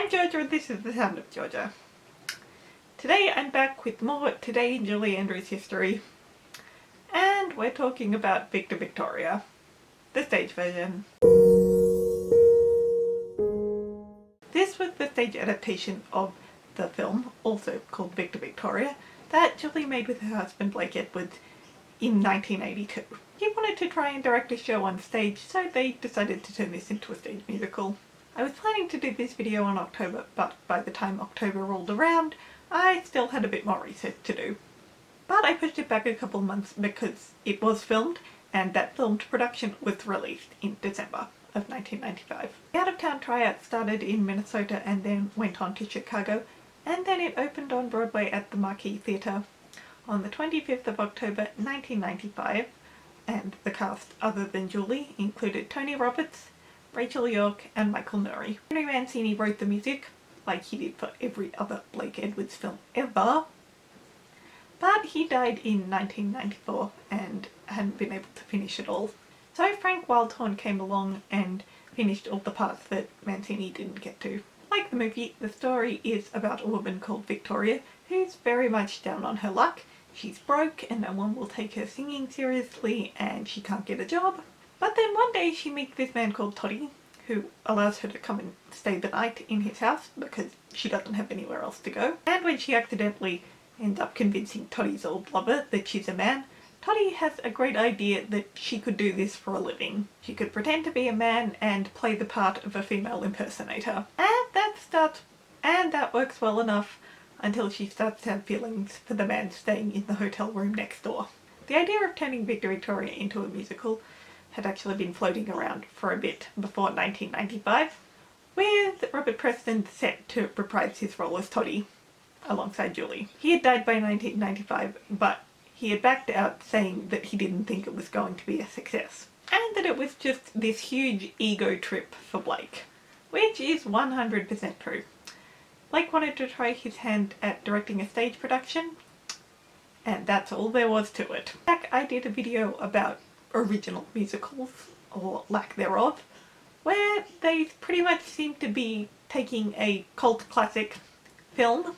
I'm Georgia and this is The Sound of Georgia. Today I'm back with more Today in Julie Andrews history, and we're talking about Victor Victoria, the stage version. This was the stage adaptation of the film, also called Victor Victoria, that Julie made with her husband Blake Edwards in 1982. He wanted to try and direct a show on stage, so they decided to turn this into a stage musical. I was planning to do this video in October, but by the time October rolled around, I still had a bit more research to do. But I pushed it back a couple months because it was filmed, and that filmed production was released in December of 1995. The out-of-town tryout started in Minnesota and then went on to Chicago, and then it opened on Broadway at the Marquis Theatre on the 25th of October 1995, and the cast other than Julie included Tony Roberts, Rachel York and Michael Nouri. Henry Mancini wrote the music, like he did for every other Blake Edwards film ever, but he died in 1994 and hadn't been able to finish it all. So Frank Wildhorn came along and finished all the parts that Mancini didn't get to. Like the movie, the story is about a woman called Victoria who's very much down on her luck. She's broke and no one will take her singing seriously and she can't get a job. But then one day she meets this man called Toddy, who allows her to come and stay the night in his house because she doesn't have anywhere else to go. And when she accidentally ends up convincing Toddy's old lover that she's a man, Toddy has a great idea that she could do this for a living. She could pretend to be a man and play the part of a female impersonator. And that works well enough until she starts to have feelings for the man staying in the hotel room next door. The idea of turning Victor Victoria into a musical had actually been floating around for a bit before 1995, with Robert Preston set to reprise his role as Toddy alongside Julie. He had died by 1995, but he had backed out saying that he didn't think it was going to be a success, and that it was just this huge ego trip for Blake, which is 100% true. Blake wanted to try his hand at directing a stage production, and that's all there was to it. Back I did a video about original musicals, or lack thereof, where they pretty much seem to be taking a cult classic film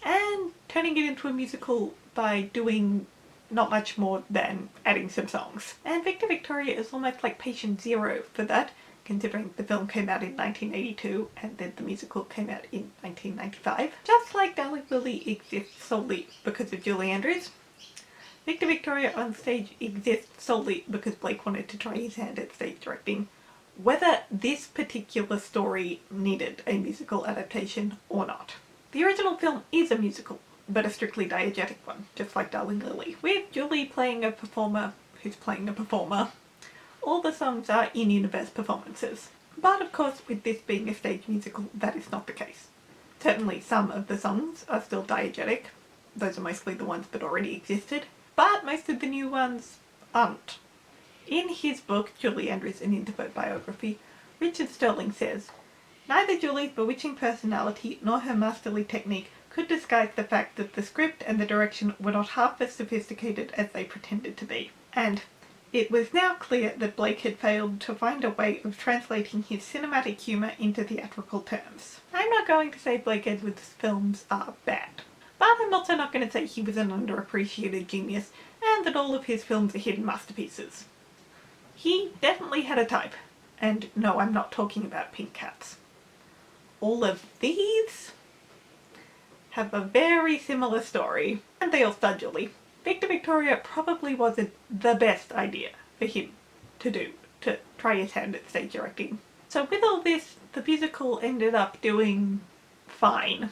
and turning it into a musical by doing not much more than adding some songs. And Victor Victoria is almost like patient zero for that, considering the film came out in 1982 and then the musical came out in 1995. Just like Darling Lily exists solely because of Julie Andrews, Victor Victoria on stage exists solely because Blake wanted to try his hand at stage directing, whether this particular story needed a musical adaptation or not. The original film is a musical, but a strictly diegetic one, just like Darling Lily, with Julie playing a performer who's playing a performer. All the songs are in-universe performances. But of course, with this being a stage musical, that is not the case. Certainly some of the songs are still diegetic. Those are mostly the ones that already existed, but most of the new ones aren't. In his book, Julie Andrews, An Introvert Biography, Richard Sterling says, "Neither Julie's bewitching personality nor her masterly technique could disguise the fact that the script and the direction were not half as sophisticated as they pretended to be." And it was now clear that Blake had failed to find a way of translating his cinematic humour into theatrical terms. I'm not going to say Blake Edwards' films are bad, but I'm also not going to say he was an underappreciated genius and that all of his films are hidden masterpieces. He definitely had a type, and no, I'm not talking about pink cats. All of these have a very similar story, and they all star Julie. Victor Victoria probably wasn't the best idea for him to try his hand at stage directing. So with all this, the musical ended up doing fine.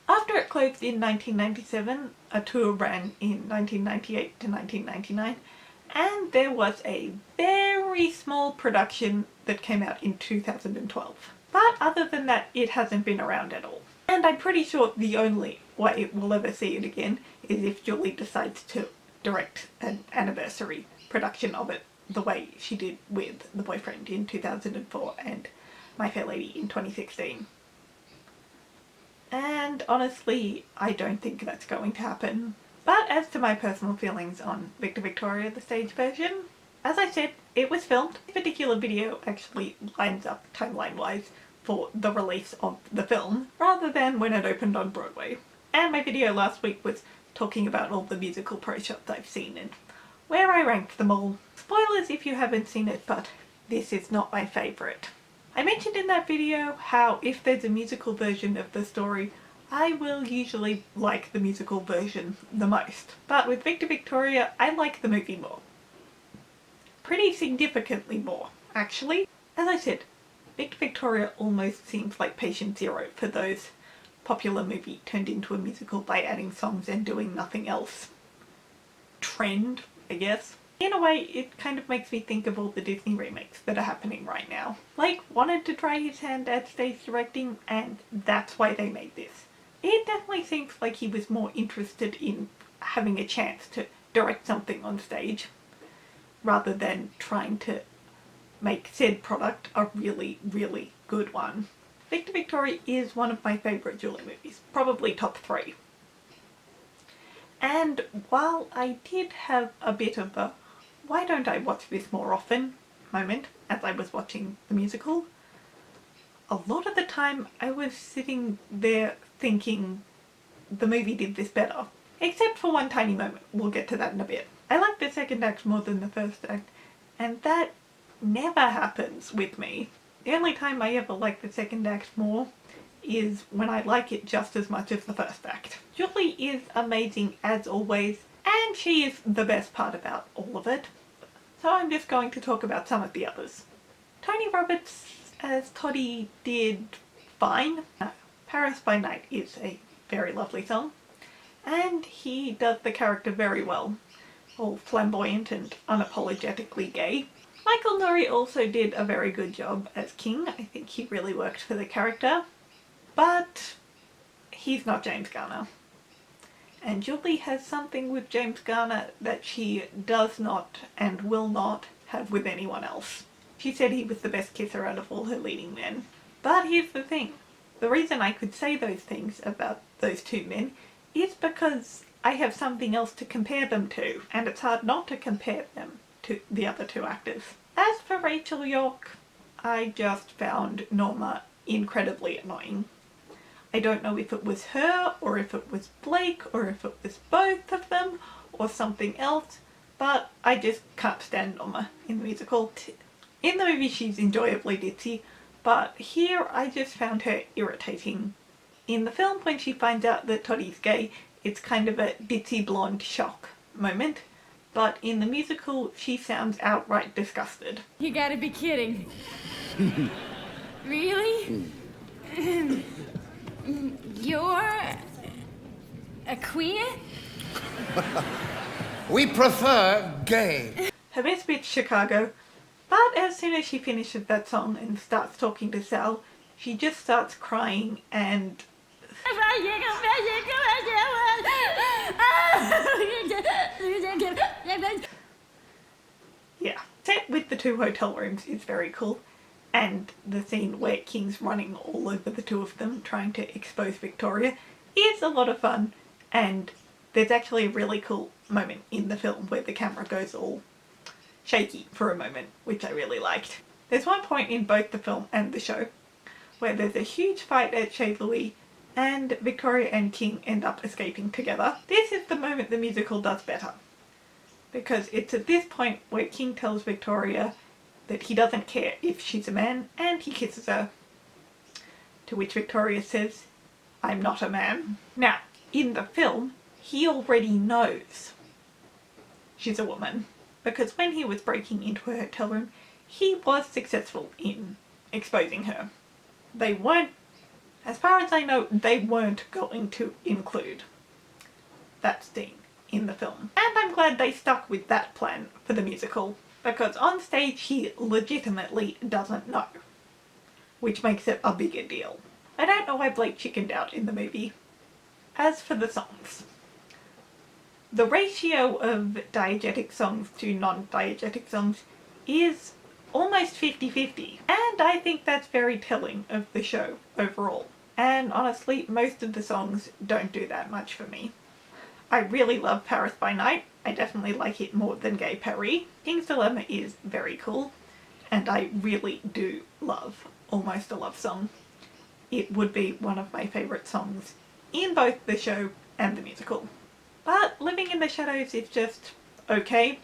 After it closed in 1997, a tour ran in 1998 to 1999, and there was a very small production that came out in 2012. But other than that, it hasn't been around at all. And I'm pretty sure the only way we'll ever see it again is if Julie decides to direct an anniversary production of it the way she did with The Boyfriend in 2004 and My Fair Lady in 2016. And honestly, I don't think that's going to happen. But as to my personal feelings on Victor Victoria, the stage version, as I said, it was filmed. This particular video actually lines up timeline-wise for the release of the film rather than when it opened on Broadway. And my video last week was talking about all the musical pro shots I've seen and where I ranked them all. Spoilers if you haven't seen it, but this is not my favourite. I mentioned in that video how if there's a musical version of the story, I will usually like the musical version the most. But with Victor Victoria, I like the movie more. Pretty significantly more, actually. As I said, Victor Victoria almost seems like patient zero for those popular movie turned into a musical by adding songs and doing nothing else trend, I guess. In a way, it kind of makes me think of all the Disney remakes that are happening right now. Blake wanted to try his hand at stage directing, and that's why they made this. It definitely seems like he was more interested in having a chance to direct something on stage, rather than trying to make said product a really, really good one. Victor Victoria is one of my favourite Julie movies, probably top 3. And while I did have a bit of a why don't I watch this more often moment as I was watching the musical, a lot of the time I was sitting there thinking the movie did this better. Except for one tiny moment, we'll get to that in a bit. I like the second act more than the first act, and that never happens with me. The only time I ever like the second act more is when I like it just as much as the first act. Julie is amazing as always, and she is the best part about all of it. So I'm just going to talk about some of the others. Tony Roberts as Toddy did fine. Paris by Night is a very lovely song, and he does the character very well. All flamboyant and unapologetically gay. Michael Nouri also did a very good job as King. I think he really worked for the character. But he's not James Garner. And Julie has something with James Garner that she does not and will not have with anyone else. She said he was the best kisser out of all her leading men. But here's the thing. The reason I could say those things about those two men is because I have something else to compare them to, and it's hard not to compare them to the other two actors. As for Rachel York, I just found Norma incredibly annoying. I don't know if it was her, or if it was Blake, or if it was both of them, or something else, but I just can't stand Norma in the musical. In the movie she's enjoyably ditzy, but here I just found her irritating. In the film, when she finds out that Toddy's gay, it's kind of a ditzy blonde shock moment, but in the musical she sounds outright disgusted. You gotta be kidding. Really? You're a queer? We prefer gay. Her best bit's Chicago, but as soon as she finishes that song and starts talking to Sal, she just starts crying and... yeah, set with the 2 hotel rooms is very cool. And the scene where King's running all over the 2 of them trying to expose Victoria is a lot of fun, and there's actually a really cool moment in the film where the camera goes all shaky for a moment, which I really liked. There's one point in both the film and the show where there's a huge fight at Chez Louis and Victoria and King end up escaping together. This is the moment the musical does better, because it's at this point where King tells Victoria that he doesn't care if she's a man, and he kisses her. To which Victoria says, "I'm not a man." Now, in the film, he already knows she's a woman, because when he was breaking into her hotel room, he was successful in exposing her. They weren't, as far as I know, they weren't going to include that scene in the film. And I'm glad they stuck with that plan for the musical, because on stage he legitimately doesn't know, which makes it a bigger deal. I don't know why Blake chickened out in the movie. As for the songs, the ratio of diegetic songs to non-diegetic songs is almost 50-50, and I think that's very telling of the show overall. And honestly, most of the songs don't do that much for me. I really love Paris by Night. I definitely like it more than Gay Paris. King's Dilemma is very cool, and I really do love Almost a Love Song. it would be one of my favourite songs in both the show and the musical. But Living in the Shadows is just okay.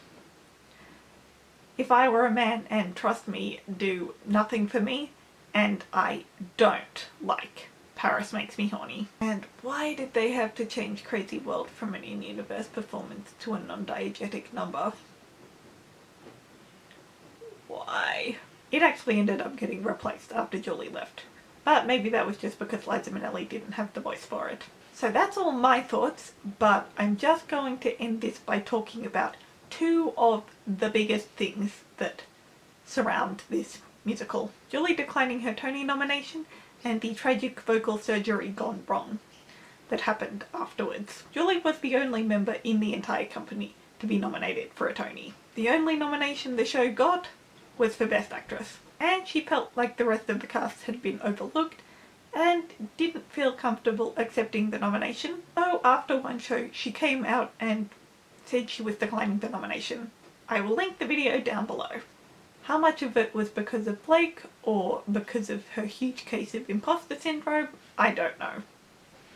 If I were a man and, trust me, do nothing for me, and I don't like Paris Makes Me Horny. And why did they have to change Crazy World from an in-universe performance to a non-diegetic number? Why? It actually ended up getting replaced after Julie left. But maybe that was just because Liza Minnelli didn't have the voice for it. So that's all my thoughts, but I'm just going to end this by talking about two of the biggest things that surround this musical. Julie declining her Tony nomination and the tragic vocal surgery gone wrong that happened afterwards. Julie was the only member in the entire company to be nominated for a Tony. The only nomination the show got was for Best Actress, and she felt like the rest of the cast had been overlooked and didn't feel comfortable accepting the nomination. So after one show she came out and said she was declining the nomination. I will link the video down below. How much of it was because of Blake or because of her huge case of imposter syndrome, I don't know.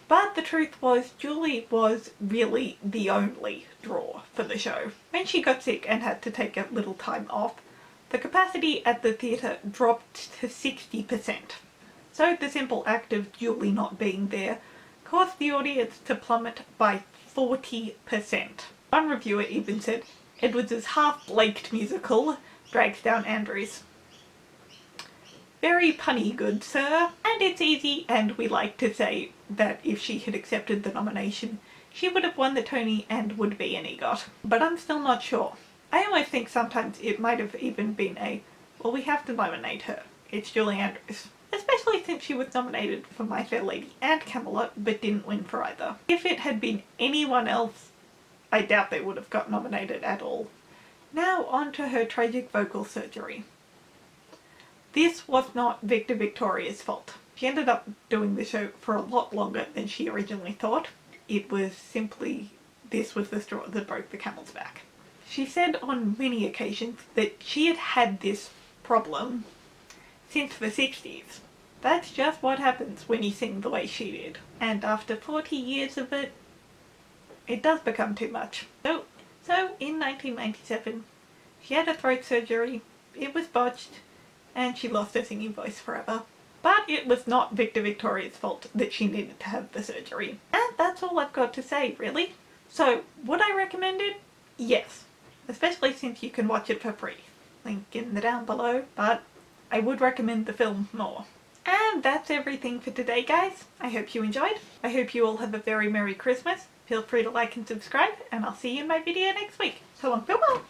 But the truth was, Julie was really the only draw for the show. When she got sick and had to take a little time off, the capacity at the theatre dropped to 60%. So the simple act of Julie not being there caused the audience to plummet by 40%. One reviewer even said Edwards' half-Blaked musical drags down Andrews. Very punny, good sir. And it's easy, and we like to say that if she had accepted the nomination, she would have won the Tony and would be an EGOT. But I'm still not sure. I almost think sometimes it might have even been well, we have to nominate her. It's Julie Andrews. Especially since she was nominated for My Fair Lady and Camelot, but didn't win for either. If it had been anyone else, I doubt they would have got nominated at all. Now on to her tragic vocal surgery. This was not Victor Victoria's fault. She ended up doing the show for a lot longer than she originally thought. It was simply, this was the straw that broke the camel's back. She said on many occasions that she had had this problem since the 60s. That's just what happens when you sing the way she did. And after 40 years of it, it does become too much. So in 1997, she had a throat surgery, it was botched, and she lost her singing voice forever. But it was not Victor Victoria's fault that she needed to have the surgery. And that's all I've got to say, really. So, would I recommend it? Yes. Especially since you can watch it for free. Link in the down below. But I would recommend the film more. And that's everything for today, guys. I hope you enjoyed. I hope you all have a very Merry Christmas. Feel free to like and subscribe, and I'll see you in my video next week. So long, farewell!